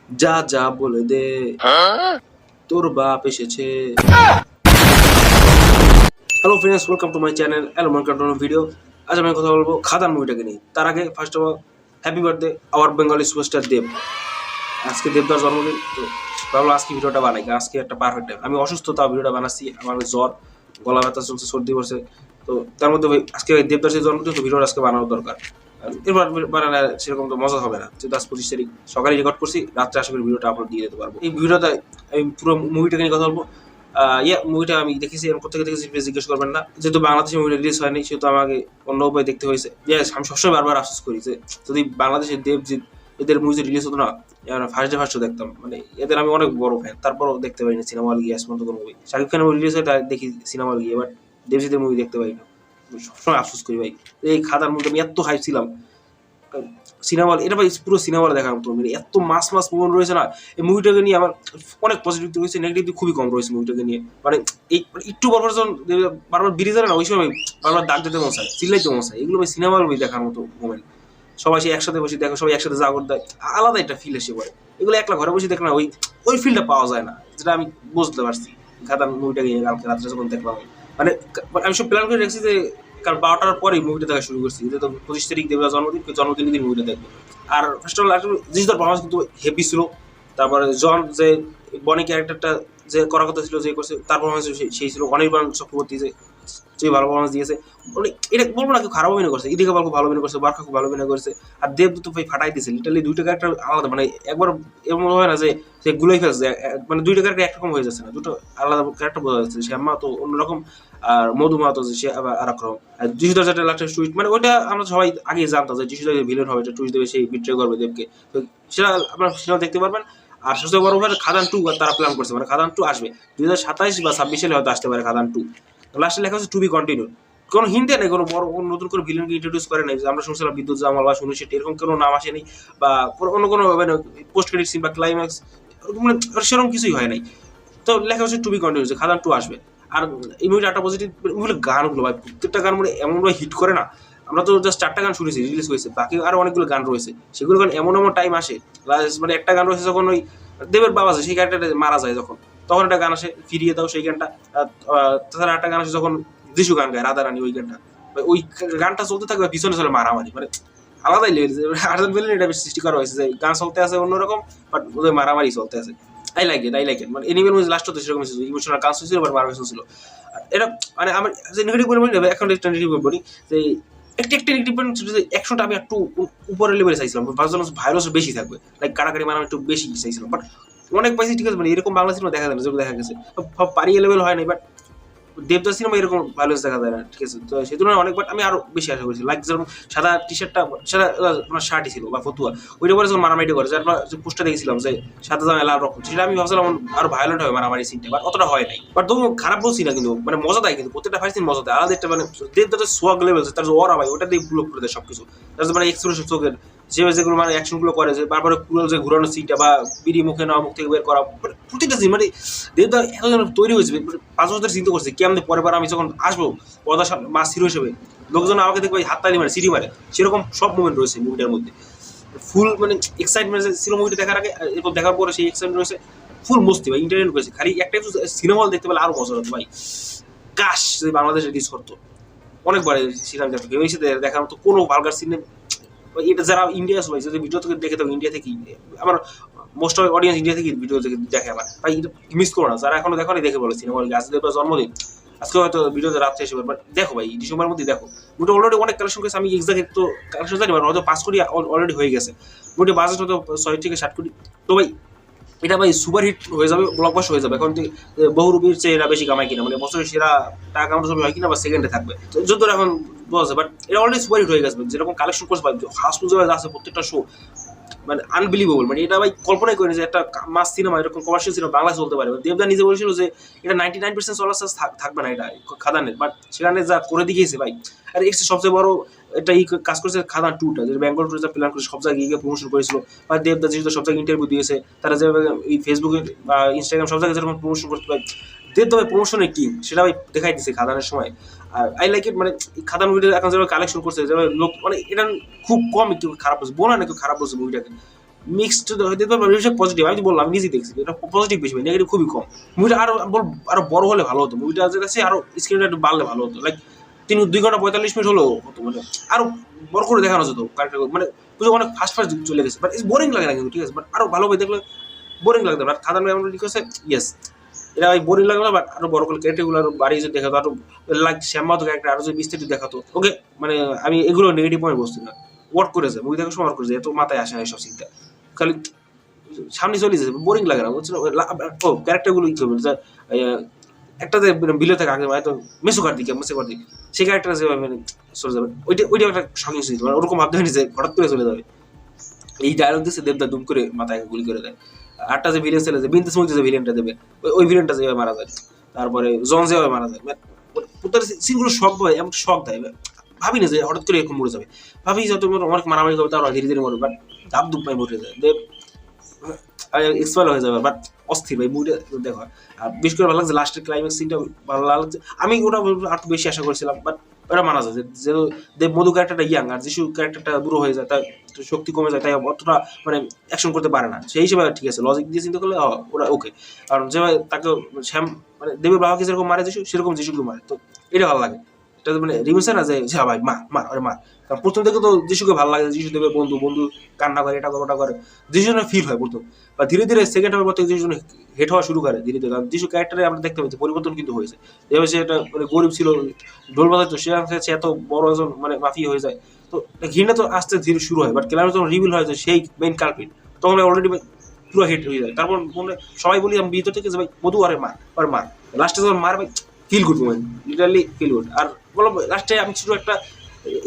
যা যা বলে দে তোর বাপ এসেছে। Hello friends, welcome to my channel অ্যালমন কার্টুন ভিডিও। আজ আমি কথা বলবো খাদান মুভিটাকে নিয়ে। তার আগে first of all happy birthday our Bengali superstar Dev. আজকে দেবদার জন্মদিন, তো ভাবলাম আজকে ভিডিওটা বানাই। আজকে একটা পারফেক্ট টাইম। আমি অসুস্থ, তাও ভিডিওটা বানাচ্ছি। আমার জ্বর, গলা ব্যথা চলছে, সর্দি পড়ছে। তো তার মধ্যে আজকে দেবদার যে জন্মদিন, তো ভিডিওটা আজকে বানানো দরকার। এবার বানালে সেরকম তো মজা হবে না। যেহেতু আজ 25 তারিখ সকালে রেকর্ড করছি, রাত্রে আশা করি ভিডিওটা আপলোড দিয়ে দিতে পারবো। এই ভিডিওটা আমি পুরো মুভিটাকে নিয়ে কথা বলবো। মুভিটা আমি দেখেছি, এরকম কোথেকে দেখেছি জিজ্ঞেস করবেন না। যেহেতু বাংলাদেশে মুভিটা রিলিজ হয়নি, সেহেতু আমাকে অন্য উপায় দেখতে হয়েছে। আমি সবসময় বারবার আফসোস করি যে যদি বাংলাদেশের দেবজিৎ এদের মুভি রিলিজ হতো না, ফার্স্ট দেখতাম। মানে এদের আমি অনেক বড় ফ্যান, তারপরও দেখতে পারিনি সিনেমা হল গিয়ে। পর্যন্ত কোনো মুভি শাকিব খানের মুভি রিলিজ হয় তাই দেখি সিনেমা হল গিয়ে, বাট দেবজিতের মুভি দেখতে পারি না। সবসময় আফসোস করি ভাই। এই খাদার মুভিটা আমি এত হাইপ ছিলাম। সিনেমা হল এটা ভাই পুরো সিনেমা হলে দেখার মতো। মানে এত মাস মোমেন্ট রয়েছে না এই মুভিটাকে নিয়ে। আমার অনেক পজিটিভ রয়েছে, নেগেটিভ খুবই কম রয়েছে মুভিটাকে নিয়ে। মানে এই একটু বারবার যখন বারবার বেরিয়ে যায় না, ওই সময় বারবার দাগ দিতে মন চায়, চিল্লাইতে মন চায়। এগুলো ভাই সিনেমা হল দেখার মতো মোমেন্ট। সবাই সে একসাথে বসে দেখো, সবাই একসাথে জাগর দেয়, আলাদা একটা ফিল এসে পড়ে। এগুলো একলা ঘরে বসে দেখলে না, ওই ওই ফিলটা পাওয়া যায় না, যেটা আমি বুঝতে পারছি খাদান মুভিটাকে কালকে রাত্রে যখন দেখলাম। মানে আমি সব প্ল্যান করে রেখেছি যে কাল 12টার পরেই মুভিটা দেখা শুরু করছি। যেহেতু 25 তারিখ দেবরা জন্মদিনের দিন মুভিটা দেখবো। আর ফার্স্ট অফ অল জিজদার পারফরমেন্স কিন্তু হেভি ছিল। তারপরে জন যে বনি ক্যারেক্টারটা যে করার কথা ছিল, যে করছে, তার পারফরমেন্স সেই ছিল। অনির্বাণ চক্রবর্তী যে ভালো পারফরমেন্স দিয়েছে। মানে এটা বলবো না কেউ খারাপ অভিনয় করছে, ইদিকা খুব ভালো অভিনয় করছে, বারখা খুব ভালো অভিনয় করছে। আর দেব তো ভাই ফাটাই দিয়েছে লিটারলি। দুইটা ক্যারেক্টার আলাদা। মানে একবার এমন হয় না যে সে গুলাই ফেলছে। মানে দুইটা ক্যারেক্টার একরকম হয়ে যাচ্ছে না, দুটো আলাদা ক্যারেক্টার বোঝা যাচ্ছে। শ্যামা তো অন্যরকম, আর মধুমা তো সে আবার আর এক রকম। আর যিশুদার যেটা লাস্টের টুইস্ট, মানে ওইটা আমরা সবাই আগে জানতাম যে যিশুদার ভিলেন হবে, টুইস্ট দেবে, সেই বিট্রে করবে দেবকে। তো সেটা আপনারা সিনেমা দেখতে পারবেন। আর সবচেয়ে বড় ব্যাপার খাদান 2 তারা প্ল্যান করছে। মানে খাদান 2 আসবে 2027 বা 26 সালে হয়তো আসতে পারে খাদান 2। লাস্টে লেখা হচ্ছে টু বি কন্টিনিউ। কোনো হিন্টে নেই, কোনো বড় নতুন করে ভিলেনকে ইন্ট্রোডিউস করে নাই। আমরা শুনছিলাম বিদ্যুৎ জামাল বা সুনীল শেট্টি, এরকম কোনো নাম আসেনি। বা অন্য কোনো মানে পোস্ট ক্রেডিট সিন বা ক্লাইম্যাক্স মানে সেরকম কিছুই হয় নাই। তো লেখা হচ্ছে টু বি কন্টিনিউ, যে খাদান 2 আসবে। আর এই মুভিটা একটা পজিটিভ মুভির গানগুলো ভাই, প্রত্যেকটা গান মানে এমনভাবে হিট করে না। আমরা তো জাস্ট 4টা গান শুনেছি, রিলিজ হয়েছে, বাকি আরো অনেকগুলো গান রয়েছে। সেগুলো গান এমন এমন টাইম আসে। মানে একটা গান রয়েছে যখন ওই দেবের বাবা আছে, সেই গানটা মারা যায় যখন, তখন একটা গান আসে ফিরিয়ে দাও, সেই গানটা। তাছাড়া একটা গান আসে যখন যিশু গান গায়, রাধা রানী, ওই গানটা। ওই গানটা চলতে থাকবে, পিছনে চলে মারামারি। মানে আলাদাই লেভেল। আর্জেন্ট বেলেন এটা সৃষ্টি করা হয়েছে যে গান চলতে আছে অন্যরকম, বাট ওদের মারামারি চলতে আছে। I like it. মানে এনিমেল মুভি লাস্ট তো সেরকম ছিল, ইমোশনাল কাজ ছিল, বাট মারামারি ছিল। এটা মানে আমার যে নেগেটিভ পয়েন্ট বলি, এখন একটা নেগেটিভ পয়েন্ট বলি যে একটা নেগেটিভ পয়েন্ট ছিল যে অ্যাকশনটা আমি একটু উপরের লেভেলে চাইছিলাম। ভাইরাস বেশি থাকবে, লাইক কারাকারি মারামারি একটু বেশি চাইছিলাম। বাট অনেক পাইছি, ঠিক আছে। মানে এরকম বাংলা সিনেমা দেখা যায় না, যেগুলো দেখা গেছে পারিয়ে লেভেল হয় নাই। বাট দেবদাস সিনেমা এরকম ভায়োলেন্স দেখা যায় না, ঠিক আছে। তো সেই তুলনায় অনেকবার আমি আরো বেশি আশা করেছি। লাইক যেমন সাদা টি শার্টটা, সাদা আপনার শার্টই ছিল বা ফতুয়া, ওইটা পরে যখন মারামারি করে, যে আমরা যে পোস্টটা দেখেছিলাম যে সাদা জামা লাল রকম, সেটা আমি ভাবছিলাম আরো ভায়োলেন্ট হবে মারামারি সিনটা, বাট অতটা হয় নাই। বাট তবু খারাপ বলছি না, কিন্তু মানে মজা দেয়। কিন্তু প্রত্যেকটা ফাইট সিন মজা দেয় আলাদা একটা। মানে দেবদাসের সোয়াগ লেভেল, তার যে ওরা ভাই, ওটা দিয়ে পুরো করে দেয় সবকিছু। তার মানে এক্সপ্রেশন চোখের যেগুলো মানে অ্যাকশনগুলো করে, যে বারবার কুড়াল যে ঘুরানো সিটটা বা বিড়ি মুখে নেওয়া, মুখ থেকে বের করা, প্রতিটা সিন মানে দেবদা এতজন তৈরি হয়েছে। 5 বছর চিন্তা করছে কেমন পরের বার আমি যখন আসবো পর্দার সামনে মাস হিরো হিসেবে, লোকজন আমাকে দেখবে হাততালি মারে, সিটি মারে, সেরকম সব মুভমেন্ট রয়েছে মুভিটার মধ্যে। ফুল মানে এক্সাইটমেন্ট ছিল মুভিটা দেখার আগে, এরপর দেখার পরে সেই এক্সাইটমেন্ট রয়েছে। ফুল মস্তি ভাই, এন্টারটেইন করেছে। খালি একটা সিনেমা হল দেখতে পেলে আরো মজা হতো ভাই। কাশ যদি বাংলাদেশে রিলিজ করতো, অনেকবার সিনেমা দেখতো ভেবেছি দেখার মতো কোনো ভালগার সিনেমা। এটা যারা ইন্ডিয়া আছে ভাই, যদি ভিডিও থেকে দেখে থাকো, ইন্ডিয়া থেকেই আমার মোস্ট অফ অডিয়েন্স ইন্ডিয়া থেকে ভিডিও থেকে দেখে। আমার ভাই মিস করো না, যারা এখনো দেখো দেখে বলে সিনেমা হল আজকে জন্মদিন, আজকে হয়তো ভিডিওতে রাত্রে এসে, বাট দেখো ভাই ডিসেম্বরের মধ্যে দেখো। মুভিটা অলরেডি অনেক কালেকশন করেছে, আমি এক্সাক্ট তো কালেকশন জানি, হয়তো 5 কোটি অলরেডি হয়ে গেছে। মুভিটা বাজেট হয়তো 6 থেকে 7 কোটি। তো ভাই এটা ভাই সুপার হিট হয়ে যাবে, ব্লকবাস্টার হয়ে যাবে। এখন বহুরূপীর চেয়ে এরা বেশি কামাই কিনা, মানে বছরের সেরা টাকা কামানোর ছবি হয় কিনা, বা সেকেন্ডে থাকবে যত এখন বোঝা। বাট এটা অলরেডি সুপার হিট হয়ে গেছে, যেরকম কালেকশন করছে ভাই, হাউসফুল জায়গায় আছে প্রত্যেকটা শো, মানে আনবিলিভেবল। মানে এটা ভাই কল্পনাই করিনি যে একটা মাস সিনেমা, এরকম কমার্শিয়াল সিনেমা বাংলা চলতে পারে। দেবদা নিজে বলেছিল যে এটা 99% চলার চান্স থাকবে না এটা খাদানের, বাট সেখানে যা করে দিয়েছে ভাই। আর এর সবচেয়ে বড় এটা এই কাজ করেছে খাদান 2টা, যে বেঙ্গল টুর প্ল্যান করে সব জায়গায় গিয়ে প্রমোশন করেছিল। বা দেবদা যেহেতু সব জায়গায় ইন্টারভিউ দিয়েছে, তারা যেভাবে এই ফেসবুকে বা ইনস্টাগ্রাম সব জায়গায় যেরকম প্রমোশন করতে পারে, দেবদা ভাই প্রমোশনের কিং, সেটা ভাই দেখাই দিচ্ছে খাদানের সময়। আর আই লাইক ইট। মানে খাদান মুভিটা এখন যেভাবে কালেকশন করছে, যেভাবে লোক, মানে এটা খুব কম কেউ খারাপ বলছে, বলে না কেউ খারাপ বলছে মুভিটাকে। মিক্সড হতে পারে, পজিটিভ। আমি তো বললাম আমি নিজেই দেখছি এটা পজিটিভ বেশি, নেগেটিভ খুবই কম। মুভিটা আরো বড় হলে ভালো হতো, মুভিটা কাছে আরো স্ক্রিনটা একটু বাড়লে ভালো হতো, লাইক 2 ঘন্টা 45 মিনিট হলো হতো, মানে আরো বড় করে দেখানো যেত কারেক্ট, মানে বুঝে অনেক ফাস্ট ফাস্ট চলে গেছে, বাট বোরিং লাগে না কিন্তু, ঠিক আছে, বাট আরো ভালোভাবে দেখলে বোরিং লাগতো। বাট খাদান ভাই এমন ঠিক আছে, ইয়েস এটা ভাই বোরিং লাগলো, বাট আরো বড় করে ক্যারেক্টারগুলো আরো বাড়িয়ে যদি দেখাতো, আরো লাইক শ্যামবাদ ক্যারেক্টার আরো যদি বিস্তারিত দেখাতো, ওকে মানে আমি এগুলো নেগেটিভ পয়েন্ট বলছি না, ওয়ার্ক করেছে মুভি দেখার সময় ওয়ার্ক করেছে, এত মাথায় আসে না এইসব চিন্তা, খালি সামনে চলে যাচ্ছে, বোরিং লাগে না বুঝছো। ও ক্যারেক্টারগুলো কি হবে, একটা যে বিলে থাকে আগে হয়তো মেসুকার দিকে সেই ক্যারেক্টার যেভাবে মানে চলে যাবে, ওইটা একটা শখিং সুইচ, মানে ওরকম ভাবতে হয়নি যে হঠাৎ করে চলে যাবে। এই ডায়লগ দিচ্ছে দেবদা দুম করে মাথায় গুলি করে দেয়। আটটা যে ভিলেন ছেলে যে বিনতে সময় যে ভিলেনটা দেবে, ওই ভিলেনটা যেভাবে মারা যায়, তারপরে জন যেভাবে মারা যায়, প্রত্যেক সিনগুলো শখ হয়, এমন শখ দেয়, ভাবি না যে হঠাৎ করে এরকম মরে যাবে, ভাবি যত অনেক মারামারি করবে তার ধীরে ধীরে মরবে, বাট দাপ দুপ পাই মরে যায়, দেব এক্সপায়ার হয়ে যাবে, বাট অস্থির ভাই মুভিটা দেখো। আর বিশেষ করে ভালো লাগছে লাস্টের ক্লাইম্যাক্স সিনটা, ভালো লাগছে। আমি ওটা একটু বেশি আশা করেছিলাম, বাট ওটা মানা যায় যে দেব মধু ক্যারেক্টারটা ইয়াং আর যিশু ক্যারেক্টারটা বুড়ো হয়ে যায়, তার শক্তি কমে যায়, তাই অতটা মানে অ্যাকশন করতে পারে না, সেই হিসেবে ঠিক আছে, লজিক দিয়ে চিন্তা করলে ওটা ওকে। কারণ যেভাবে তাকে শ্যাম মানে দেবের বাবাকে যেরকম মারে যিশু, সেরকম যিশুকে মারে, তো এটা ভালো লাগে। এটা মানে রিমেছে না যে ভাই মা আরে মা, কারণ প্রথম থেকে তো যিশুকে ভালো লাগে, যিশু দেবের বন্ধু কান্না করে, এটা করে ওটা করে, যিশুর ফিল হয় প্রথম, বা ধীরে ধীরে সেকেন্ড হাফের পর থেকে যিশু হেট হওয়া শুরু করে ধীরে ধীরে, কারণ যিশু ক্যারেক্টারে আমরা দেখতে পাচ্ছি পরিবর্তন কিন্তু হয়েছে, যেভাবে সে একটা মানে গরিব ছিল, ঢোল বাজাতো, সে এত বড় একজন মানে মাফিয়া হয়ে যায়, তো ঘৃণা তো আস্তে ধীরে শুরু হয়, বাট ক্লাইম্যাক্স যখন রিভিল হয় যে সেই মেইন কালপিট, তখন অলরেডি পুরো হিট হয়ে যায়। তারপর সবাই বলি আমি ভিতর থেকে যে ভাই মধু আরে মার লাস্টে যখন মার ভাই feel good moment, literally feel good. আর বলো লাস্টে আমি শুধু একটা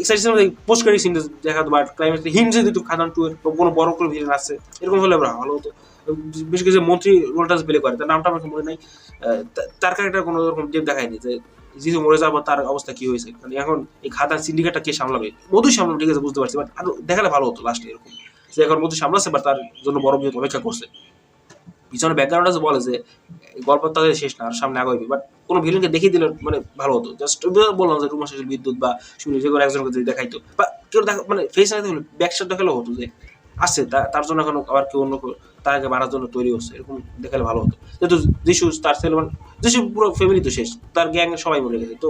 এক্সাইটেশন পোস্ট করি সিন দেখাতো, বাট ক্লাইম্যাক্স হিন্ট যে দিত খাদান 2 এর কোনো বড় করে ভিলেন আসছে, এরকম হলে ভালো হতো। বেশ কিছু মন্ত্রী রোলটা প্লে করে, তার নামটা আমার মনে নাই, তার ক্যারেক্টার কোনো রকম ডেপ দেখায়নি যে যিশু মরে যাবো তার অবস্থা কি হয়েছে, মানে এখন এই খাদান সিন্ডিকেটটা কে সামলাবে, মধুই সামলাবে, ঠিক আছে বুঝতে পারছি, বাট আরো দেখালে ভালো হতো লাস্টে এরকম যে এখন মধু সামলাচ্ছে, বাট তার জন্য বড় বিপদ অপেক্ষা করছে। পিছনে ব্যাকগ্রাউন্ড আছে বলে যে গল্প তাদের শেষ না, আর সামনে আগাইবে, বাট কোনো ভিলেনকে দেখিয়ে দিলে মানে ভালো হতো। জাস্ট বললাম যে রুমা শেষের বিদ্যুৎ বা শুনি যে কোনো একজনকে যদি দেখাইতো, বা কেউ দেখা মানে ফেস না দেখলে ব্যাকশট দেখালেও হতো যে আসছে তার জন্য এখন আবার কেউ অন্য তাকে মারার জন্য তৈরি হচ্ছে, এরকম দেখালে ভালো হতো। যেহেতু যিশু তার ছেলে মানে যিশু পুরো ফ্যামিলি তো শেষ, তার গ্যাং সবাই মরে গেছে, তো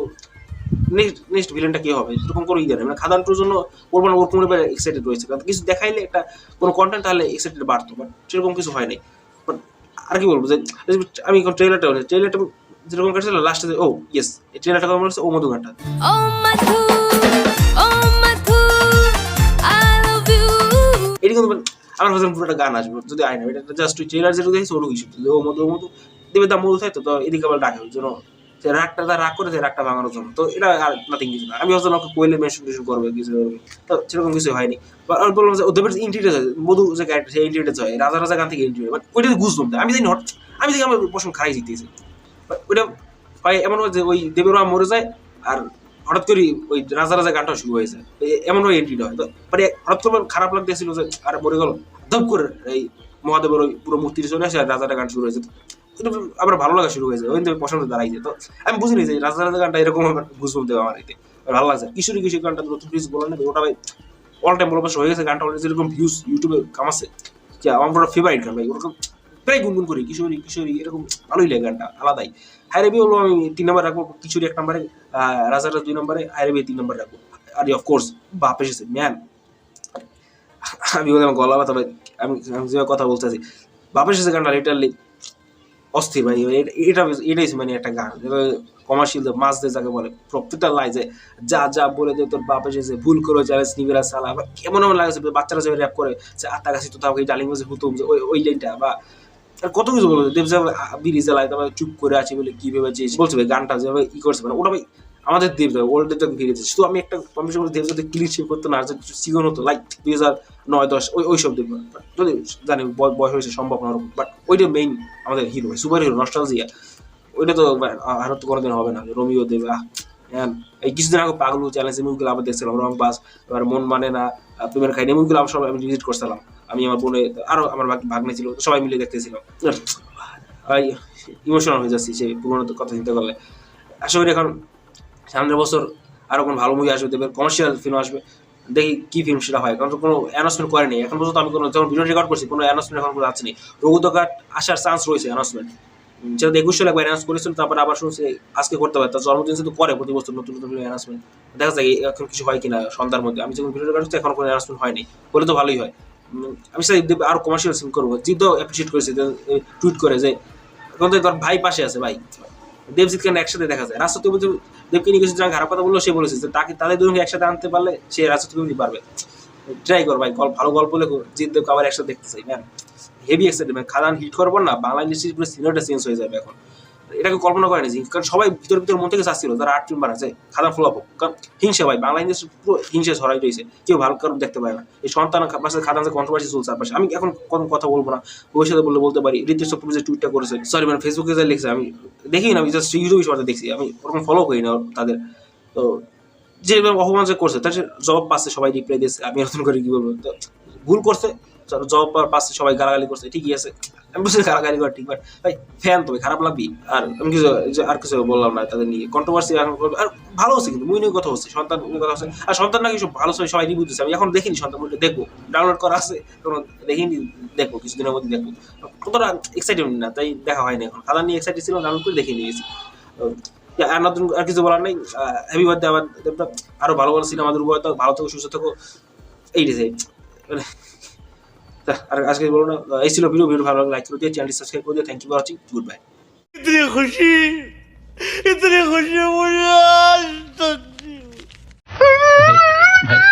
নেক্সট ভিলেনটা কি হবে এরকম করে ইয়ে মানে খাদান টুর জন্য বলবো না ওরকম এক্সাইটেড রয়েছে, কারণ কিছু দেখাইলে একটা কোনো কন্টেন্ট তাহলে এক্সাইটেড বাড়তো, বাট সেরকম কিছু হয় নাই। বাট আর কি বলবো যে আমি এখন ট্রেলারটা যেরকম কাটছিল লাস্টে, ও ইয়েস এই ট্রেলারটা কেমন লাগছে, ও মধু গানটা এটি কিন্তু আমার ভাবছিলাম পুরো একটা গান আসবে যদি আয় না, এটা জাস্ট ওই ট্রেলার যেটা দেখেছি ওরকম কিছু, ও মধু দেবে দাম মধু থাকতো, তো এদিকে আবার ডাকে ওই জন্য সে রাগটা তার রাগ করেছে রাগটা ভাঙানোর জন্য, তো এটা আর নাথিং কিছু না। আমি ভাবছিলাম ওকে কোয়েলে মেনশন করবে কিছু, তো সেরকম কিছু হয়নি। আমি বললাম যে ওদের ইন্টিরিয়ার হয় মধু যে ক্যারেক্টার সেই ইন্টিরিয়ার হয় রাজা গান থেকে ইন্টিরিয়ার, বাট ওইটা বুঝলাম না, আমি জানি আমি দেখি আমার পছন্দ খারাই জিতেছে, ওইটা হয় এমন হয় যে ওই দেবের মরে যায় আর হঠাৎ করে ওই রাজা গানটা শুরু হয়ে যায়, এমন হয় এন্ট্রিটা হয়, তো মানে হঠাৎ করে খারাপ লাগতেছিল যে আর মরে গেল, ধপ করে এই মহাদেবের ওই পুরো মূর্তি চলে আসে আর রাজাটা গান শুরু হয়েছে, আবার ভালো লাগা শুরু হয়েছে, ওই পছন্দ দাঁড়াইছে। তো আমি বুঝিনি যে রাজা গানটা এরকম আমার বুঝবো দেওয়া আমার এতে ভালো লাগছে। কিশোরী গানটা নতুন প্লিজ বলে নেবে, ওটা ভাই অল টাইম বলবাস হয়ে গেছে, গানটা অলরেডি যেরকম ভিউজ ইউটিউবে কামাচ্ছে, আমার পুরো ফেভারিট গান ভাই, ওরকম প্রায় গুনগুন করি কিশোরী এরকম ভালোই লাগে গানটা আলাদাই। হাইরেবি হলো আমি 3 নম্বর রাখবো, কিশোরী 1 নম্বরে, রাজাটা 2 নম্বরে, হাইরেবি 3 নম্বরে রাখবো। আর অফকোর্স বাপ এসেছে ম্যান, আমি বললাম গলা ব্যথা ভাই, আমি যেভাবে কথা বলতেছি বাপ এসেছে গানটা লিটারলি অস্থির ভাই, এটাই মানে একটা গান কমার্শিয়াল মাছ দিয়ে যাকে বলে, প্রত্যেকটা লাই যে যা বলে যে তোর বাপ এসেছে ভুল করে চ্যালেঞ্জ নিবেরা সালা, কেমন এমন লাগছে বাচ্চারা যে র্যাপ করে যে আত্মা কাছে তো তাও ডালিং মাঝে হুতুম যে ওই লাইনটা, বা আর কত কিছু বলবে দেব যাবে বিড়ি জ্বালায় তারপরে চুপ করে আছে বলে কি ভেবেছে বলছে ভাই গানটা যেভাবে ই করছে মানে ওটা ভাই আমাদের দেব যাবে ওল্ড দেবকে ফিরেছে, শুধু আমি একটা কম্পিটিশন করে দেব যাতে ক্লিন শেপ করতো না, আর সিগন হতো লাইক 2009-10 ওইসব দেব, যদি জানি বয়স হয়েছে সম্ভব না, বাট ওইটা মেইন আমাদের হিরো সুপার হিরো নস্টালজিয়া, ওইটা তো আর তো কোনোদিন হবে না। রোমিও দেব এই কিছুদিন আগে পাগলু চ্যালেঞ্জ মুভিগুলো আবার দেখছিলাম, রং বাস, এবার মন মানে না, প্রেমের খাইনি মুভিগুলো আমি সব আমি ভিজিট করছিলাম, আমি আমার বোনে আরো আমার ভাগ্নে ছিল, সবাই মিলে দেখতেছিলাম, ইমোশনাল হয়ে যাচ্ছি সেই পুরোনো কথা চিন্তা করলে। আশা করি এখন সামনের বছর আরো কোন ভালো মুভি আসবে, দেবের কমার্শিয়াল ফিল্ম আসবে, দেখি কি ফিল্ম সেটা হয়, কারণ কোনো অ্যানাউন্সমেন্ট করেনি এখন পর্যন্ত। আমি কোনো যখন ভিডিও রেকর্ড করছি কোনো অ্যানাউন্সমেন্ট এখন পর্যন্ত আসেনি। রঘুদকাট আসার চান্স রয়েছে অ্যানাউন্সমেন্ট, যেহেতু 21 সালে একবার অ্যানাউন্স করেছিল, তারপরে আবার শুনছি আজকে করতে পারে। তার জন্মদিন কিন্তু করে প্রতি বছর নতুন নতুন অ্যানাউন্সমেন্ট। দেখা যায় এখন কিছু হয় কিনা সন্ধ্যার মধ্যে। আমি যখন ভিডিও রেকর্ড করছি এখন কোনো অ্যানাউন্সমেন্ট হয়নি, বলে তো ভালোই হয়। আমি চাই আরো কমার্শিয়াল সিন করবো। জিদ্দ অ্যাপ্রিসিয়েট করেছে টুইট করে যে এখন তো তোর ভাই পাশে আছে ভাই, দেবজিৎ কেন একসাথে দেখা যায়। রাজত্ব বলতে দেবকে নিয়ে কিছু খারাপ কথা বললো, সে বলেছে যে তাকে তাদের দুজনকে একসাথে আনতে পারলে সে রাজত্ব পারবে। ট্রাই কর ভাই, ভালো গল্প লেখো, জিৎ দেবকে আবার একসাথে দেখতে চাই ম্যাম। হেভি এক্সাইটেড, খাদান হিট করবো না, বাংলা ইন্ডাস্ট্রির পুরো সিনেমাটা চেঞ্জ হয়ে যাবে এখন। এটাকে কল্পনা করেনি, কারণ সবাই ভিতর মন থেকে চাচ্ছিল যারা আর্ট ফিল্ম বানাচ্ছে খাদান ফ্লপ হোক, কারণ হিংসা ভাই, বাংলা ইন্ডাস্ট্রি পুরো হিংসা ছড়াই রয়েছে, কেউ ভালো কারণ দেখতে পায় না। এই সন্তান পাশে খাদান যে কন্ট্রোভার্সি চলছে পাশে, আমি এখন কোনো কথা বলবো না, ভবিষ্যতে বললে বলতে পারি। ঋতুজ চক্রবর্তী যে টুইটটা করেছে, সরি মানে ফেসবুকে যা লিখছে আমি দেখি না, আমি জাস্ট ইউটিউবে সবাই দেখছি, আমি ওরকম ফলো করি না তাদের। তো যে অপমান যে করছে তার জবাব পাচ্ছে, সবাই রিপ্লাই দিয়েছে, আমি নতুন করে কি বলবো। তো ভুল করছে, জবাব পাচ্ছে, সবাই গালাগালি করছে, ঠিকই আছে। আমি বুঝছি গালাগালি করা ঠিক, বাট ভাই ফ্যান তো খারাপ লাগবি। আর আমি কিছু আর কিছু বললাম না তাদের নিয়ে কন্ট্রোভার্সি। আর ভালো হচ্ছে কিন্তু মুই নিয়ে কথা হচ্ছে, সন্তান নিয়ে কথা হচ্ছে, আর সন্তান নাকি সব ভালো সবাই রিভিউ দিচ্ছে। আমি এখন দেখিনি সন্তান মুভিটা, দেখবো, ডাউনলোড করা আছে, কোনো দেখিনি, দেখবো কিছুদিনের মধ্যে দেখবো। কতটা এক্সাইটেড না তাই দেখা হয়নি এখন। খাদান নিয়ে এক্সাইটেড ছিল, ডাউনলোড করে দেখে নিয়েছি। আর নতুন আর কিছু বলার নেই। হ্যাপি বার্থডে আবার, আরো ভালো ভালো সিনেমা আমাদের উপর, ভালো থেকো, সুস্থ থেকো, এইটাই মানে। আর আজকে বলো না, এই ছিল ভিডিও ভালো লাগলে লাইক করে দিয়ে চ্যানেলটি সাবস্ক্রাইব করে দিও। Thank you for watching, goodbye. इतनी खुशी मुझे आज तक नहीं हुई।